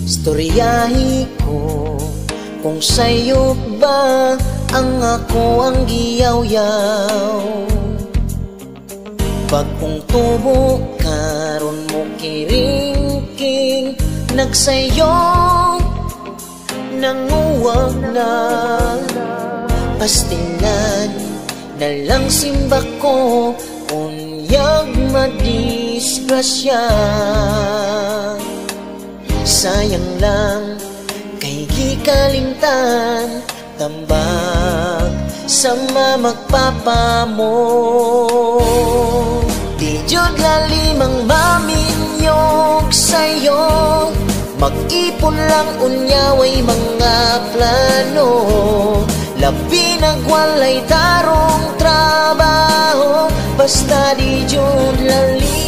Storyahi ko kung sa'yo ba ang ako ang giyaw-yaw. Pag kung tubo karon mo kiringking nagsayong nanguwag na pastilan na lang simba ko unyag madisgrasya. Sayang lang kay gikalimtan tambag sa magpapamo. Di jud lalimang maminyog sa'yo, mag-ipon lang unyaway mga plano. Labi nagwalay tarong trabaho, basta di jud lalim